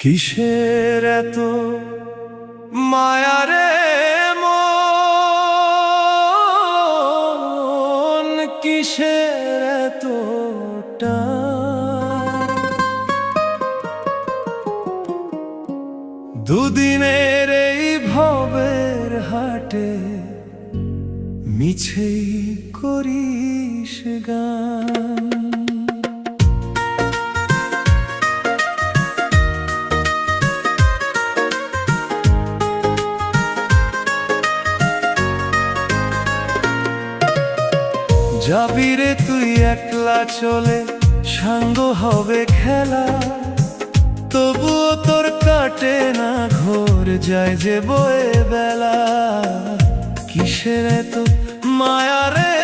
কিসের এত মায়া রে মন, কিসের এত টান? দুদিনের এই ভবের হাটে মিছেই করিস গান। যাবি রে তুই একলা চলে, সাঙ্গ হবে খেলা, তবুও তোর কাটে না ঘোর, যায় যে বয়ে বেলা। কিসের এত মায়া রে